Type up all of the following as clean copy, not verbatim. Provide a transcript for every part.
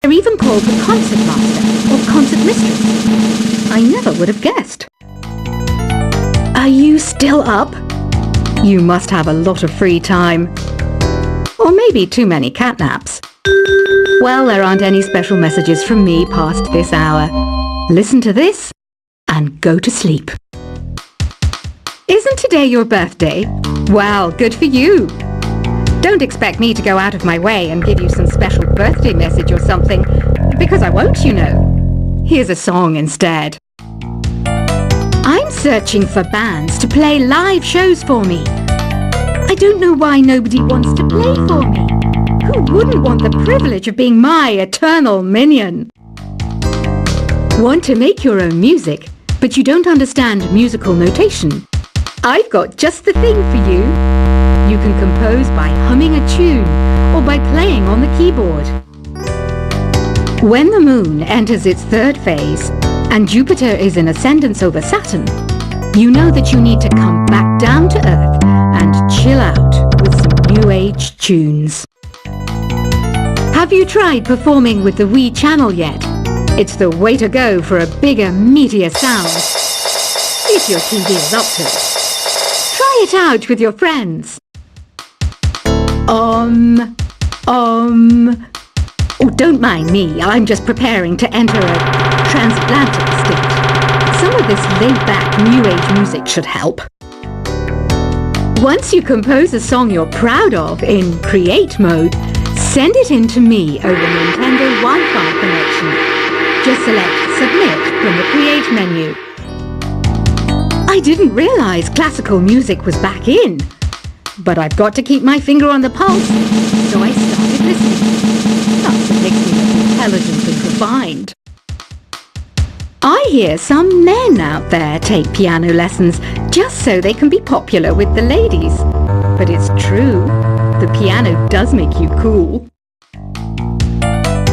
They're even called the concert master or concert mistress. I never would have guessed. Are you still up? You must have a lot of free time. Or maybe too many catnaps. Well, there aren't any special messages from me past this hour. Listen to this and go to sleep. Isn't today your birthday? Well, good for you. Don't expect me to go out of my way and give you some special birthday message or something, because I won't, you know. Here's a song instead. I'm searching for bands to play live shows for me. I don't know why nobody wants to play for me. Who wouldn't want the privilege of being my eternal minion? Want to make your own music, but you don't understand musical notation? I've got just the thing for you. You can compose by humming a tune or by playing on the keyboard. When the moon enters its third phase and Jupiter is in ascendance over Saturn, you know that you need to come back down to Earth and chill out with some new age tunes. Have you tried performing with the Wii channel yet? It's the way to go for a bigger, meatier sound. If your TV is up to it. Try it out with your friends. Oh, don't mind me. I'm just preparing to enter a transatlantic state. Some of this laid-back New Age music should help. Once you compose a song you're proud of in Create mode, send it in to me over Nintendo Wi-Fi connection. Just select Submit from the Create menu. I didn't realize classical music was back in. But I've got to keep my finger on the pulse, so I started listening. That's what makes me look intelligent and refined. I hear some men out there take piano lessons just so they can be popular with the ladies. But it's true, the piano does make you cool.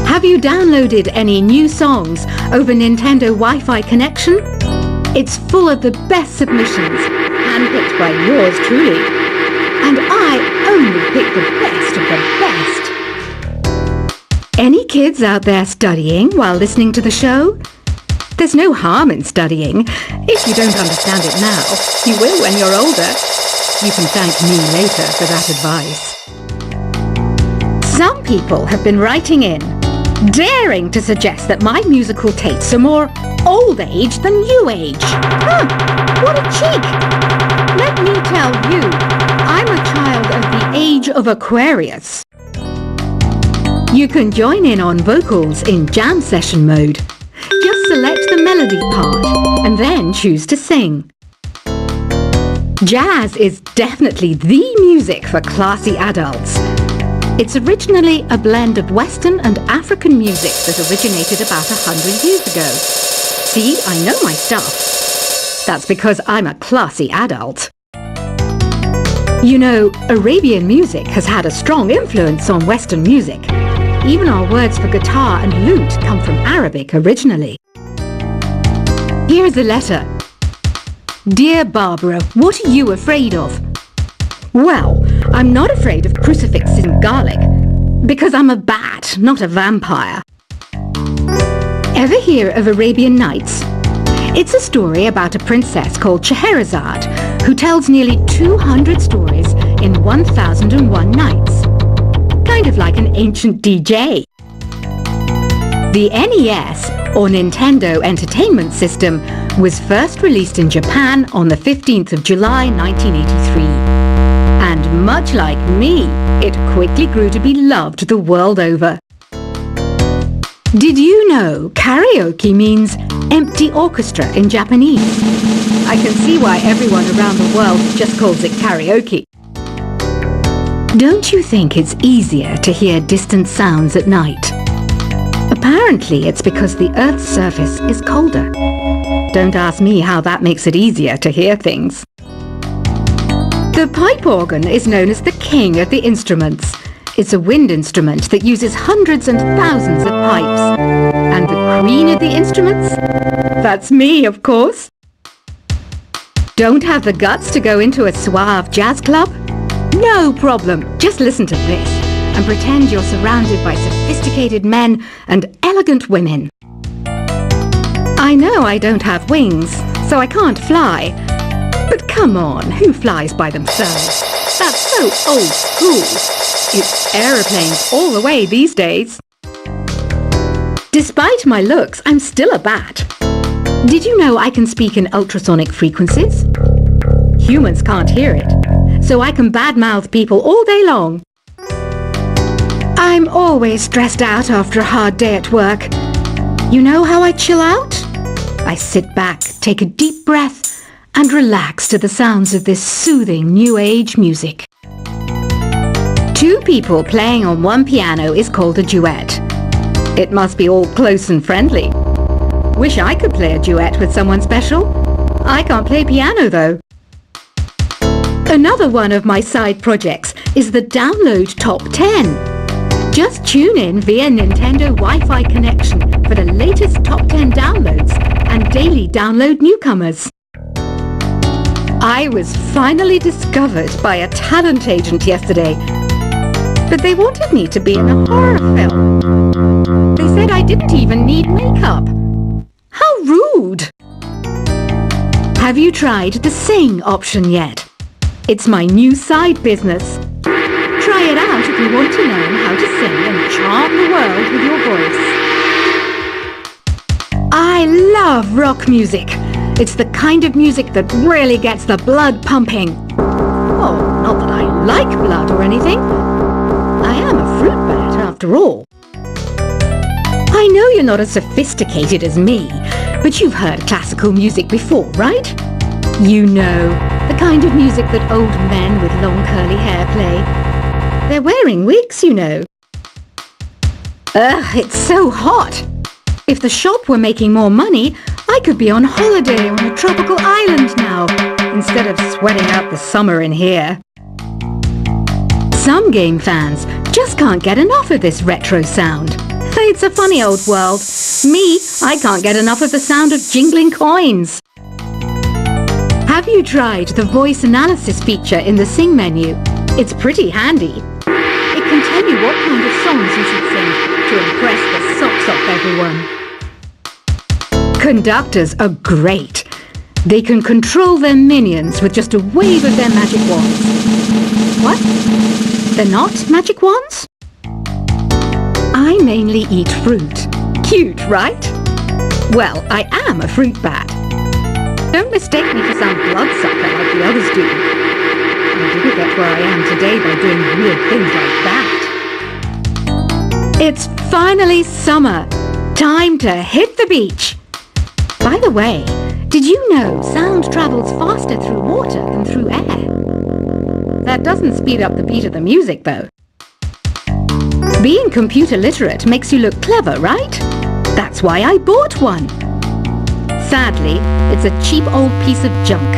Have you downloaded any new songs over Nintendo Wi-Fi connection? It's full of the best submissions, handpicked by yours truly. And I only pick the best of the best. Any kids out there studying while listening to the show? There's no harm in studying. If you don't understand it now, you will when you're older. You can thank me later for that advice. Some people have been writing in, daring to suggest that my musical tastes are more old age than new age. What a cheek! Let me tell you, I'm a child of the age of Aquarius. You can join in on vocals in jam session mode. Just select the melody part and then choose to sing. Jazz is definitely the music for classy adults. It's originally a blend of Western and African music that originated about 100 years ago. See, I know my stuff. That's because I'm a classy adult. You know, Arabian music has had a strong influence on Western music. Even our words for guitar and lute come from Arabic originally. Here's a letter. Dear Barbara, what are you afraid of? Well, I'm not afraid of crucifixes and garlic, because I'm a bat, not a vampire. Ever hear of Arabian Nights? It's a story about a princess called Scheherazade, who tells nearly 200 stories in 1001 nights. Kind of like an ancient DJ. The NES, or Nintendo Entertainment System, was first released in Japan on the 15th of July 1983. And much like me, it quickly grew to be loved the world over. Did you know karaoke means empty orchestra in Japanese? I can see why everyone around the world just calls it karaoke. Don't you think it's easier to hear distant sounds at night? Apparently it's because the Earth's surface is colder. Don't ask me how that makes it easier to hear things. The pipe organ is known as the king of the instruments. It's a wind instrument that uses hundreds and thousands of pipes. And the queen of the instruments? That's me, of course. Don't have the guts to go into a suave jazz club? No problem, just listen to this. and pretend you're surrounded by sophisticated men and elegant women. I know I don't have wings, so I can't fly. But come on, who flies by themselves? That's so old school. It's aeroplanes all the way these days. Despite my looks, I'm still a bat. Did you know I can speak in ultrasonic frequencies? Humans can't hear it, so I can badmouth people all day long. I'm always stressed out after a hard day at work. You know how I chill out? I sit back, take a deep breath, and relax to the sounds of this soothing new age music. Two people playing on one piano is called a duet. It must be all close and friendly. Wish I could play a duet with someone special. I can't play piano though. Another one of my side projects is the Download Top 10. Just tune in via Nintendo Wi-Fi connection for the latest top 10 downloads and daily download newcomers. I was finally discovered by a talent agent yesterday, but they wanted me to be in a horror film. They said I didn't even need makeup. How rude! Have you tried the Sing option yet? It's my new side business. Try it out if you want to learn how to sing and charm the world with your voice. I love rock music. It's the kind of music that really gets the blood pumping. Oh, not that I like blood or anything. I am a fruit bat after all. I know you're not as sophisticated as me, but you've heard classical music before, right? You know, the kind of music that old men with long curly hair play. They're wearing wigs, you know. Ugh, it's so hot. If the shop were making more money, I could be on holiday on a tropical island now, instead of sweating out the summer in here. Some game fans just can't get enough of this retro sound. It's a funny old world. Me, I can't get enough of the sound of jingling coins. Have you tried the voice analysis feature in the Sing menu? It's pretty handy. It can tell you what kind of songs you should sing to impress the socks off everyone. Conductors are great. They can control their minions with just a wave of their magic wands. What? They're not magic wands? I mainly eat fruit. Cute, right? Well, I am a fruit bat. Don't mistake me for some bloodsucker like the others do. I didn't get where I am today by doing weird things like that. It's finally summer. Time to hit the beach. By the way, did you know sound travels faster through water than through air? That doesn't speed up the beat of the music, though. Being computer literate makes you look clever, right? That's why I bought one. Sadly, it's a cheap old piece of junk.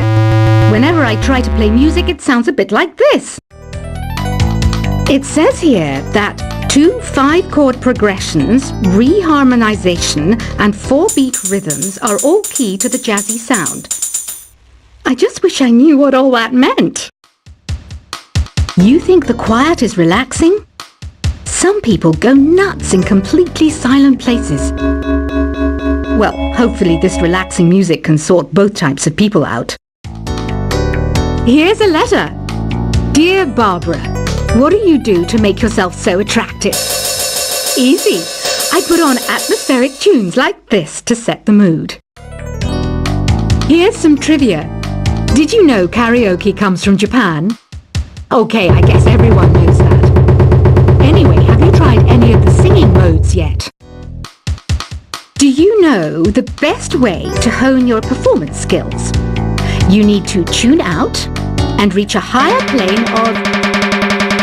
Whenever I try to play music, it sounds a bit like this. It says here that 2 5-chord progressions, reharmonization, and 4-beat rhythms are all key to the jazzy sound. I just wish I knew what all that meant. You think the quiet is relaxing? Some people go nuts in completely silent places. Well, hopefully this relaxing music can sort both types of people out. Here's a letter. Dear Barbara, what do you do to make yourself so attractive? Easy. I put on atmospheric tunes like this to set the mood. Here's some trivia. Did you know karaoke comes from Japan? Okay, I guess everyone knows that. Anyway, have you tried any of the singing modes yet? Do you know the best way to hone your performance skills? You need to tune out and reach a higher plane of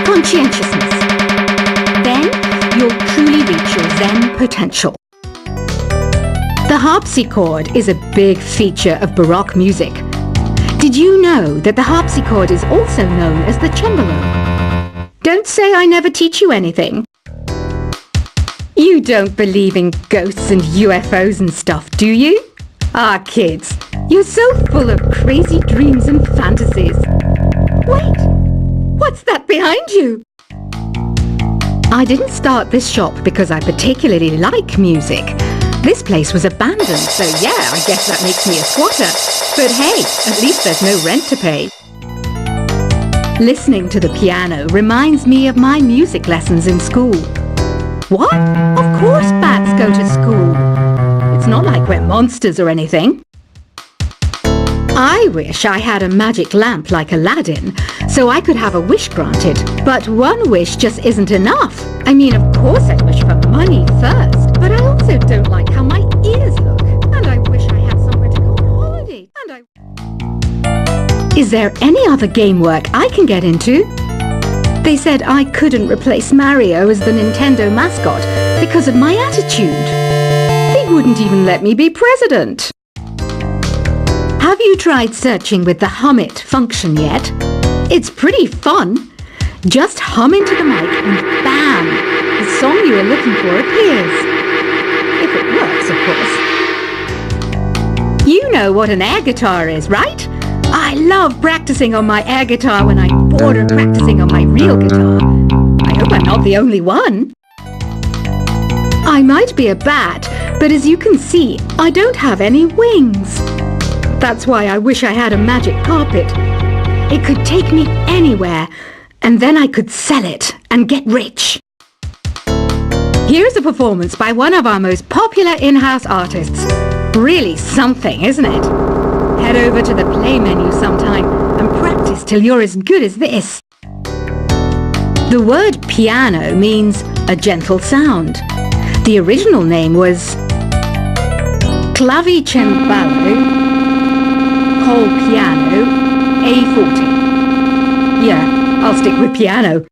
conscientiousness. Then you'll truly reach your Zen potential. The harpsichord is a big feature of Baroque music. Did you know that the harpsichord is also known as the cembalo? Don't say I never teach you anything. You don't believe in ghosts and UFOs and stuff, do you? Ah, kids, you're so full of crazy dreams and fantasies. Wait, what's that behind you? I didn't start this shop because I particularly like music. This place was abandoned, so yeah, I guess that makes me a squatter. But hey, at least there's no rent to pay. Listening to the piano reminds me of my music lessons in school. What? Of course bats go to school. It's not like we're monsters or anything. I wish I had a magic lamp like Aladdin, so I could have a wish granted. But one wish just isn't enough. I mean, of course I'd wish for money first, but I also don't like how my ears look. And I wish I had somewhere to go on holiday. Is there any other game work I can get into? They said I couldn't replace Mario as the Nintendo mascot because of my attitude. They wouldn't even let me be president. Have you tried searching with the Hum It function yet? It's pretty fun. Just hum into the mic and bam! The song you are looking for appears. If it works, of course. You know what an air guitar is, right? I love practicing on my air guitar when I'm bored of practicing on my real guitar. I hope I'm not the only one. I might be a bat, but as you can see, I don't have any wings. That's why I wish I had a magic carpet. It could take me anywhere, and then I could sell it and get rich. Here's a performance by one of our most popular in-house artists. Really something, isn't it? Head over to the play menu sometime and practice till you're as good as this. The word piano means a gentle sound. The original name was clavicembalo col piano A forte. Yeah, I'll stick with piano.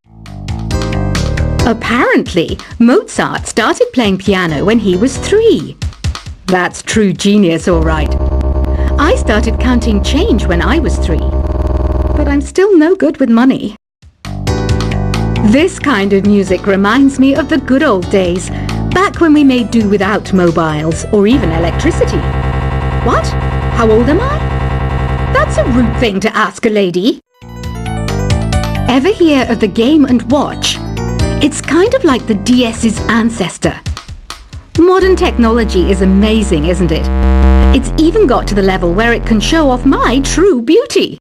Apparently, Mozart started playing piano when he was 3. That's true genius, all right. I started counting change when I was 3, but I'm still no good with money. This kind of music reminds me of the good old days, back when we made do without mobiles or even electricity. What? How old am I? That's a rude thing to ask a lady. Ever hear of the Game & Watch? It's kind of like the DS's ancestor. Modern technology is amazing, isn't it? It's even got to the level where it can show off my true beauty.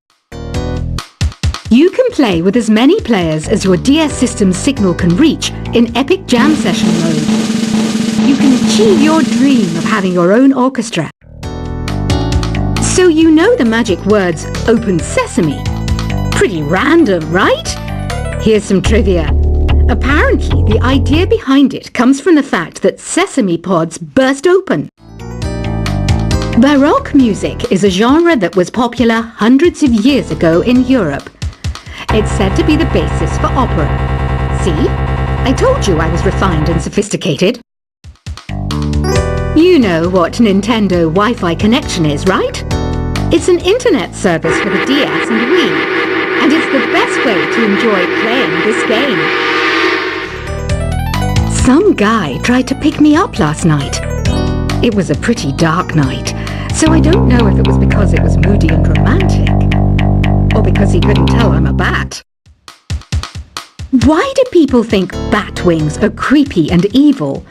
You can play with as many players as your DS system's signal can reach in epic jam session mode. You can achieve your dream of having your own orchestra. So you know the magic words "Open Sesame." Pretty random, right? Here's some trivia. Apparently, the idea behind it comes from the fact that sesame pods burst open. Baroque music is a genre that was popular hundreds of years ago in Europe. It's said to be the basis for opera. See? I told you I was refined and sophisticated. You know what Nintendo Wi-Fi connection is, right? It's an internet service for the DS and Wii, and it's the best way to enjoy playing this game. Some guy tried to pick me up last night. It was a pretty dark night, so I don't know if it was because it was moody and romantic, or because he couldn't tell I'm a bat. Why do people think bat wings are creepy and evil?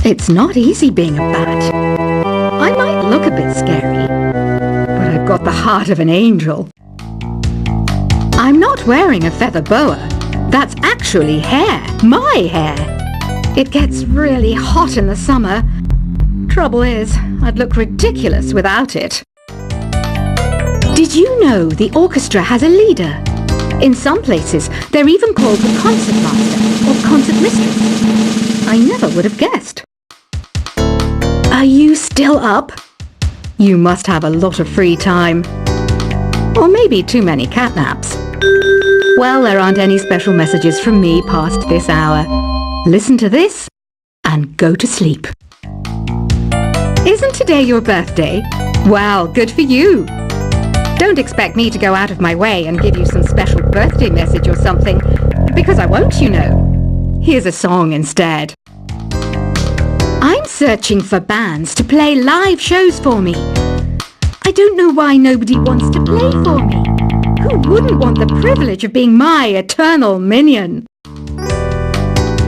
It's not easy being a bat. I might look a bit scary, but I've got the heart of an angel. I'm not wearing a feather boa. That's actually hair, my hair. It gets really hot in the summer. Trouble is, I'd look ridiculous without it. Did you know the orchestra has a leader? In some places, they're even called the concert master or concert mistress. I never would have guessed. Are you still up? You must have a lot of free time. Or maybe too many catnaps. Well, there aren't any special messages from me past this hour. Listen to this and go to sleep. Isn't today your birthday? Well, good for you. Don't expect me to go out of my way and give you some special birthday message or something, because I won't, you know. Here's a song instead. I'm searching for bands to play live shows for me. I don't know why nobody wants to play for me. Who wouldn't want the privilege of being my eternal minion?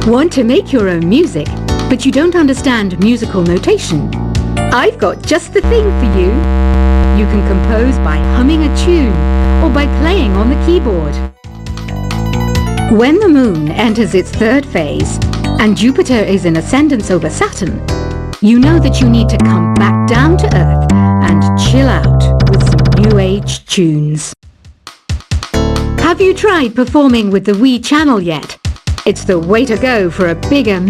Want to make your own music, but you don't understand musical notation? I've got just the thing for you. You can compose by humming a tune or by playing on the keyboard. When the Moon enters its third phase and Jupiter is in ascendance over Saturn, you know that you need to come back down to Earth and chill out with some New Age tunes. Have you tried performing with the Wii channel yet? It's the way to go for a bigger